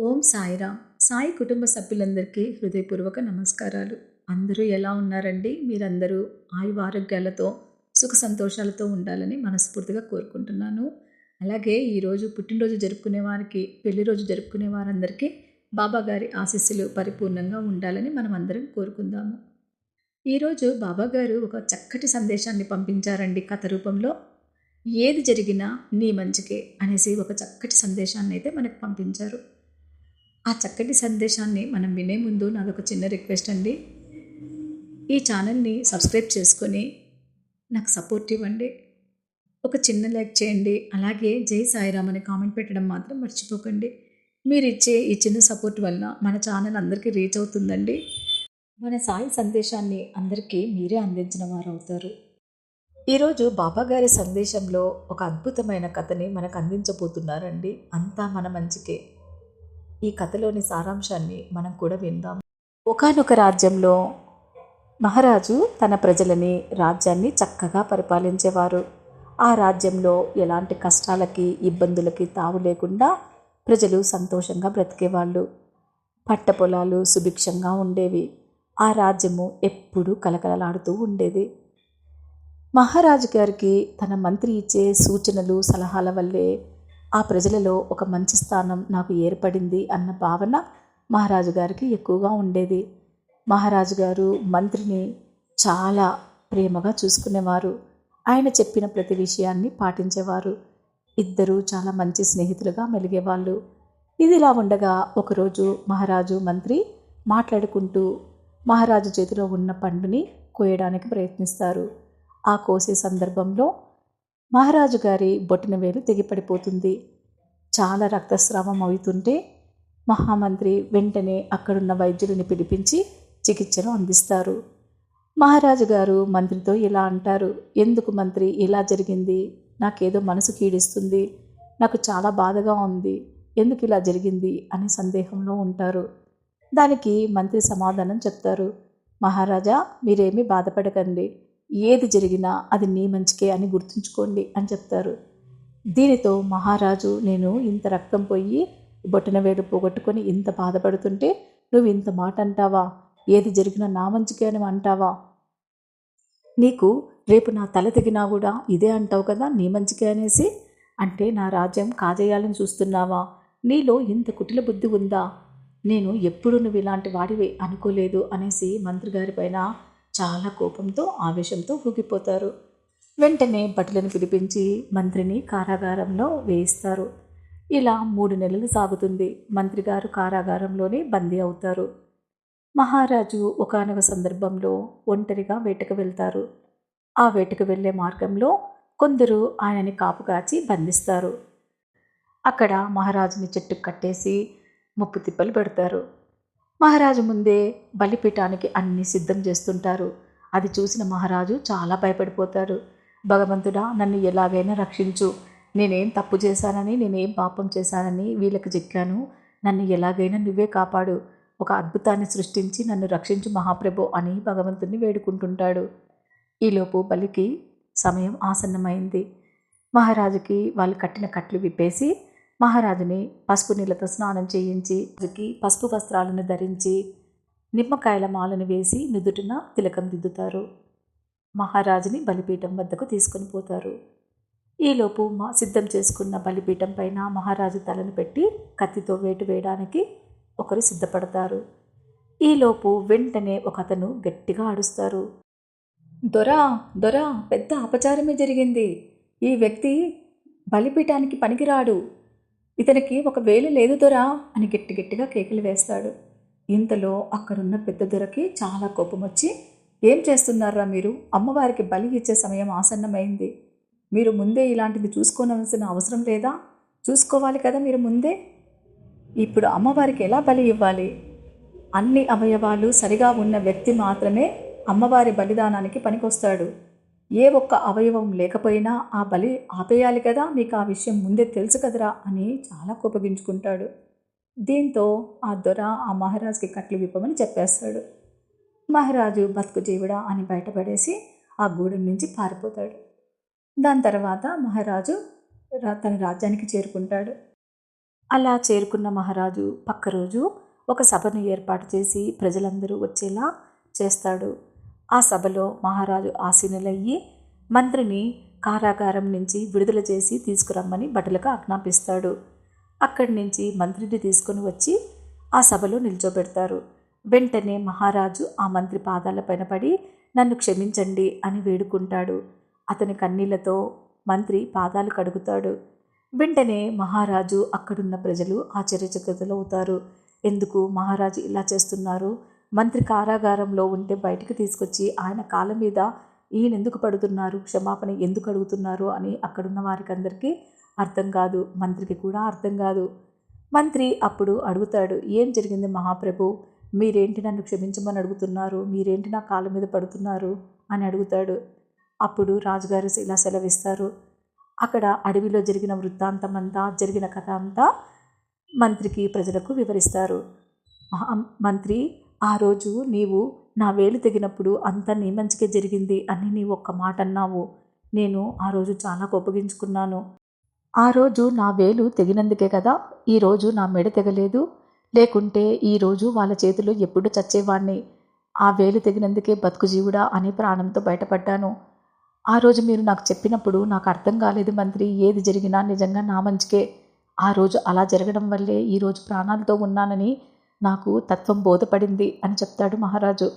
ఓం సాయిరామ్. సాయి కుటుంబ సభ్యులందరికీ హృదయపూర్వక నమస్కారాలు. అందరూ ఎలా ఉన్నారండి? మీరందరూ ఆయువారోగ్యాలతో, సుఖ సంతోషాలతో ఉండాలని మనస్ఫూర్తిగా కోరుకుంటున్నాను. అలాగే ఈరోజు పుట్టినరోజు జరుపుకునే వారికి, పెళ్లి రోజు జరుపుకునే వారందరికీ బాబాగారి ఆశీస్సులు పరిపూర్ణంగా ఉండాలని మనం అందరం కోరుకుందాము. ఈరోజు బాబాగారు ఒక చక్కటి సందేశాన్ని పంపించారండి కథ రూపంలో. ఏది జరిగినా నీ మంచికే అనేసి ఒక చక్కటి సందేశాన్ని అయితే మనకు పంపించారు. ఆ చక్కటి సందేశాన్ని మనం వినే ముందు నాదొక చిన్న రిక్వెస్ట్ అండి. ఈ ఛానల్ని సబ్స్క్రైబ్ చేసుకొని నాకు సపోర్ట్ ఇవ్వండి. ఒక చిన్న లైక్ చేయండి. అలాగే జై సాయిరామ్ అని కామెంట్ పెట్టడం మాత్రం మర్చిపోకండి. మీరు ఇచ్చే ఈ చిన్న సపోర్ట్ వల్ల మన ఛానల్ అందరికీ రీచ్ అవుతుందండి. మన సాయి సందేశాన్ని అందరికీ మీరే అందించిన వారు అవుతారు. ఈరోజు బాబాగారి సందేశంలో ఒక అద్భుతమైన కథని మనకు అందించబోతున్నారండి. అంతా మన మంచికే. ఈ కథలోని సారాంశాన్ని మనం కూడా విందాం. ఒకానొక రాజ్యంలో మహారాజు తన ప్రజలని, రాజ్యాన్ని చక్కగా పరిపాలించేవారు. ఆ రాజ్యంలో ఎలాంటి కష్టాలకి, ఇబ్బందులకి తావు లేకుండా ప్రజలు సంతోషంగా బ్రతికేవాళ్ళు. పంట పొలాలు సుభిక్షంగా ఉండేవి. ఆ రాజ్యము ఎప్పుడూ కలకలలాడుతూ ఉండేది. మహారాజు గారికి తన మంత్రి ఇచ్చే సూచనలు, సలహాల వల్లే ఆ ప్రజలలో ఒక మంచి స్థానం నాకు ఏర్పడింది అన్న భావన మహారాజు గారికి ఎక్కువగా ఉండేది. మహారాజు గారు మంత్రిని చాలా ప్రేమగా చూసుకునేవారు. ఆయన చెప్పిన ప్రతి విషయాన్ని పాటించేవారు. ఇద్దరూ చాలా మంచి స్నేహితులుగా మెలిగేవాళ్ళు. ఇదిలా ఉండగా ఒకరోజు మహారాజు, మంత్రి మాట్లాడుకుంటూ మహారాజు చేతిలో ఉన్న పండుని కోయడానికి ప్రయత్నిస్తారు. ఆ కోసే సందర్భంలో మహారాజు గారి బొటన వేలు తెగిపడిపోతుంది. చాలా రక్తస్రావం అవుతుంటే మహామంత్రి వెంటనే అక్కడున్న వైద్యుడిని పిలిపించి చికిత్సను అందిస్తారు. మహారాజు గారు మంత్రితో ఇలా అంటారు, ఎందుకు మంత్రి ఇలా జరిగింది? నాకేదో మనసు కీడిస్తుంది, నాకు చాలా బాధగా ఉంది, ఎందుకు ఇలా జరిగింది అని సందేహంలో ఉంటారు. దానికి మంత్రి సమాధానం చెప్తారు, మహారాజా మీరేమీ బాధపడకండి, ఏది జరిగినా అది నీ మంచికే అని గుర్తుంచుకోండి అని చెప్తారు. దీనితో మహారాజు, నేను ఇంత రక్తం పోయి బొటనవేలు పోగొట్టుకొని ఇంత బాధపడుతుంటే నువ్వు ఇంత మాట అంటావా? ఏది జరిగినా నా మంచికే అని అంటావా? నీకు రేపు నా తల తెగినా కూడా ఇదే అంటావు కదా, నీ మంచికే అనేసి. అంటే నా రాజ్యం కాజేయాలని చూస్తున్నావా? నీలో ఇంత కుటిల బుద్ధి ఉందా? నేను ఎప్పుడు నువ్వు ఇలాంటి వాడివి అనుకోలేదు అనేసి మంత్రి గారి పైన చాలా కోపంతో, ఆవేశంతో ఊగిపోతారు. వెంటనే భటులను పిలిపించి మంత్రిని కారాగారంలో వేయిస్తారు. ఇలా 3 నెలలు సాగుతుంది. మంత్రి గారు కారాగారంలోనే బందీ అవుతారు. మహారాజు ఒకానొక సందర్భంలో ఒంటరిగా వేటకు వెళ్తారు. ఆ వేటకు వెళ్లే మార్గంలో కొందరు ఆయనని కాపుగాచి బంధిస్తారు. అక్కడ మహారాజుని చెట్టుకు కట్టేసి ముప్పు తిప్పలు పెడతారు. మహారాజు ముందే బలిపీఠానికి అన్ని సిద్ధం చేస్తుంటారు. అది చూసిన మహారాజు చాలా భయపడిపోతాడు. భగవంతుడా, నన్ను ఎలాగైనా రక్షించు, నేనేం తప్పు చేశానని, నేనేం పాపం చేశానని వీళ్ళకి చిక్కాను, నన్ను ఎలాగైనా నువ్వే కాపాడు, ఒక అద్భుతాన్ని సృష్టించి నన్ను రక్షించు మహాప్రభు అని భగవంతుని వేడుకుంటుంటాడు. ఈలోపు బలికి సమయం ఆసన్నమైంది. మహారాజుకి వాళ్ళు కట్టిన కట్లు విప్పేసి మహారాజుని పసుపు నీళ్ళతో స్నానం చేయించి, పసుపు వస్త్రాలను ధరించి నిమ్మకాయల మాలను వేసి నుదుటిన తిలకం దిద్దుతారు. మహారాజుని బలిపీఠం వద్దకు తీసుకొని పోతారు. ఈలోపు సిద్ధం చేసుకున్న బలిపీఠం పైన మహారాజు తలను పెట్టి కత్తితో వేటు వేయడానికి ఒకరు సిద్ధపడతారు. ఈలోపు వెంటనే ఒకతను గట్టిగా అడుస్తారు, దొరా దొరా, పెద్ద అపచారమే జరిగింది, ఈ వ్యక్తి బలిపీఠానికి పనికిరాడు, ఇతనికి ఒక వేలు లేదు దొరా అని గట్టిగా కేకలు వేస్తాడు. ఇంతలో అక్కడున్న పెద్ద దొరకి చాలా కోపం వచ్చి, ఏం చేస్తున్నారా మీరు? అమ్మవారికి బలి ఇచ్చే సమయం ఆసన్నమైంది. మీరు ముందే ఇలాంటిది చూసుకోవాల్సిన అవసరం లేదా? చూసుకోవాలి కదా మీరు ముందే. ఇప్పుడు అమ్మవారికి ఎలా బలి ఇవ్వాలి? అన్ని అవయవాలు సరిగా ఉన్న వ్యక్తి మాత్రమే అమ్మవారి బలిదానానికి పనికొస్తాడు. ఏ ఒక్క అవయవం లేకపోయినా ఆ బలి ఆపేయాలి కదా, మీకు ఆ విషయం ముందే తెలుసు కదరా అని చాలా కోపగించుకుంటాడు. దీంతో ఆ దొర ఆ మహారాజుకి కట్లు విప్పమని చెప్పేస్తాడు. మహారాజు బతుకు జీవుడా అని బయటపడేసి ఆ గూడెం నుంచి పారిపోతాడు. దాని తర్వాత మహారాజు తన రాజ్యానికి చేరుకుంటాడు. అలా చేరుకున్న మహారాజు పక్క రోజు ఒక సభను ఏర్పాటు చేసి ప్రజలందరూ వచ్చేలా చేస్తాడు. ఆ సభలో మహారాజు ఆసీనులయ్యి మంత్రిని కారాగారం నుంచి విడుదల చేసి తీసుకురమ్మని భటులకు ఆజ్ఞాపిస్తాడు. అక్కడి నుంచి మంత్రిని తీసుకొని వచ్చి ఆ సభలో నిల్చోబెడతారు. వెంటనే మహారాజు ఆ మంత్రి పాదాలపైన పడి నన్ను క్షమించండి అని వేడుకుంటాడు. అతని కన్నీళ్లతో మంత్రి పాదాలు కడుగుతాడు. వెంటనే మహారాజు అక్కడున్న ప్రజలు ఆశ్చర్యచకితులవుతారు. ఎందుకు మహారాజు ఇలా చేస్తున్నారు? మంత్రి కారాగారంలో ఉంటే బయటికి తీసుకొచ్చి ఆయన కాళ్ళ మీద ఈయనెందుకు పడుతున్నారు, క్షమాపణ ఎందుకు అడుగుతున్నారు అని అక్కడున్న వారికి అందరికీ అర్థం కాదు. మంత్రికి కూడా అర్థం కాదు. మంత్రి అప్పుడు అడుగుతాడు, ఏం జరిగింది మహాప్రభు? మీరేంటి నన్ను క్షమించమని అడుగుతున్నారు? మీరేంటి నా కాళ్ళ మీద పడుతున్నారు అని అడుగుతాడు. అప్పుడు రాజుగారు ఇలా సెలవిస్తారు. అక్కడ అడవిలో జరిగిన వృత్తాంతమంతా, జరిగిన కథ అంతా మంత్రికి ప్రజలకు వివరిస్తారు. మంత్రి, ఆ రోజు నీవు నా వేలు తెగినప్పుడు అంతా నీ మంచికే జరిగింది అని నీవు ఒక్క మాట అన్నావు. నేను ఆ రోజు చాలా కోపగించుకున్నాను. ఆ రోజు నా వేలు తెగినందుకే కదా ఈరోజు నా మెడ తెగలేదు. లేకుంటే ఈరోజు వాళ్ళ చేతిలో ఎప్పుడు చచ్చేవాణ్ణి. ఆ వేలు తెగినందుకే బతుకు జీవుడా అని ప్రాణంతో బయటపడ్డాను. ఆ రోజు మీరు నాకు చెప్పినప్పుడు నాకు అర్థం కాలేదు మంత్రి. ఏది జరిగినా నిజంగా నా మంచికే. ఆ రోజు అలా జరగడం వల్లే ఈరోజు ప్రాణాలతో ఉన్నానని నాకు తత్వం బోధపడింది అని చెప్తాడు మహారాజు.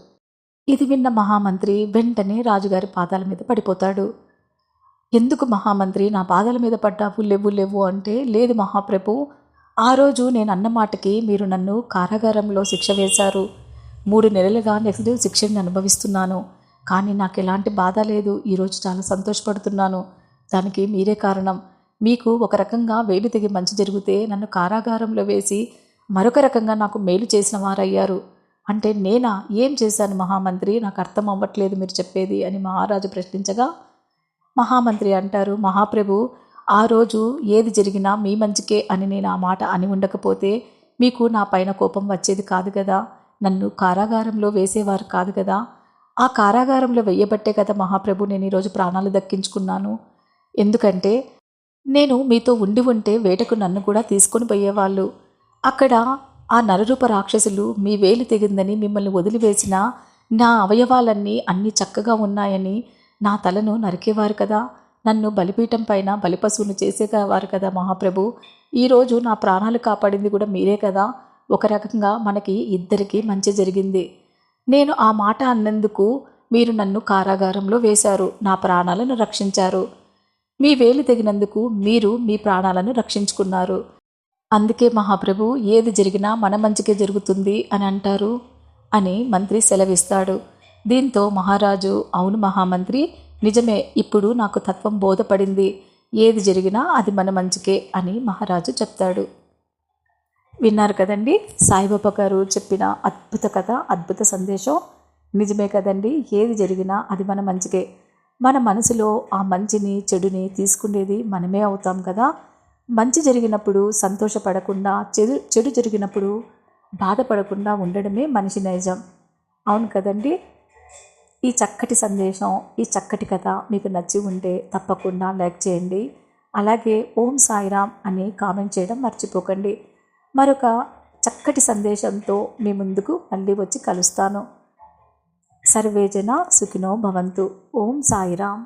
ఇది విన్న మహామంత్రి వెంటనే రాజుగారి పాదాల మీద పడిపోతాడు. ఎందుకు మహామంత్రి నా పాదాల మీద పడ్డావు? లేవు అంటే, లేదు మహాప్రభు, ఆ రోజు నేను అన్న మాటకి మీరు నన్ను కారాగారంలో శిక్ష వేశారు. 3 నెలలుగా నేను శిక్షని అనుభవిస్తున్నాను. కానీ నాకు ఎలాంటి బాధ లేదు. ఈరోజు చాలా సంతోషపడుతున్నాను. దానికి మీరే కారణం. మీకు ఒక రకంగా వేలు తెగి మంచి జరిగితే నన్ను కారాగారంలో వేసి మరొక రకంగా నాకు మేలు చేసిన వారయ్యారు. అంటే నేనా? ఏం చేశాను మహామంత్రి? నాకు అర్థం అవ్వట్లేదు మీరు చెప్పేది అని మహారాజు ప్రశ్నించగా మహామంత్రి అంటారు, మహాప్రభు, ఆ రోజు ఏది జరిగినా మీ మంచికే అని నేను ఆ మాట అని ఉండకపోతే మీకు నా పైన కోపం వచ్చేది కాదు కదా. నన్ను కారాగారంలో వేసేవారు కాదు కదా. ఆ కారాగారంలో వెయ్యబట్టే కదా మహాప్రభు నేను ఈరోజు ప్రాణాలు దక్కించుకున్నాను. ఎందుకంటే నేను మీతో ఉంటే వేటకు నన్ను కూడా తీసుకొని పోయేవాళ్ళు. అక్కడ ఆ నరరూప రాక్షసులు మీ వేలు తెగిందని మిమ్మల్ని వదిలివేసిన నా అవయవాలన్నీ అన్నీ చక్కగా ఉన్నాయని నా తలను నరికేవారు కదా. నన్ను బలిపీఠం పైన బలిపశువును చేసేవారు కదా మహాప్రభు. ఈరోజు నా ప్రాణాలు కాపాడింది కూడా మీరే కదా. ఒక రకంగా మనకి ఇద్దరికీ మంచి జరిగింది. నేను ఆ మాట అన్నందుకు మీరు నన్ను కారాగారంలో వేశారు, నా ప్రాణాలను రక్షించారు. మీ వేలు తెగినందుకు మీరు మీ ప్రాణాలను రక్షించుకున్నారు. అందుకే మహాప్రభు, ఏది జరిగినా మన మంచికే జరుగుతుంది అని అంటారు అని మంత్రి సెలవిస్తాడు. దీంతో మహారాజు, అవును మహామంత్రి, నిజమే, ఇప్పుడు నాకు తత్వం బోధపడింది. ఏది జరిగినా అది మన మంచికే అని మహారాజు చెప్తాడు. విన్నారు కదండి సాయిబాబా గారు చెప్పిన అద్భుత కథ, అద్భుత సందేశం. నిజమే కదండి, ఏది జరిగినా అది మన మంచికే. మన మనసులో ఆ మంచిని చెడుని తీసుకునేది మనమే అవుతాం కదా. మంచి జరిగినప్పుడు సంతోషపడకుండా, చెడు జరిగినప్పుడు బాధపడకుండా ఉండడమే మనిషి నైజం. అవును కదండి. ఈ చక్కటి సందేశం, ఈ చక్కటి కథ మీకు నచ్చి ఉంటే తప్పకుండా లైక్ చేయండి. అలాగే ఓం సాయిరామ్ అని కామెంట్ చేయడం మర్చిపోకండి. మరొక చక్కటి సందేశంతో మీ ముందుకు మళ్ళీ వచ్చి కలుస్తాను. సర్వేజన సుఖినో భవంతు. ఓం సాయిరామ్.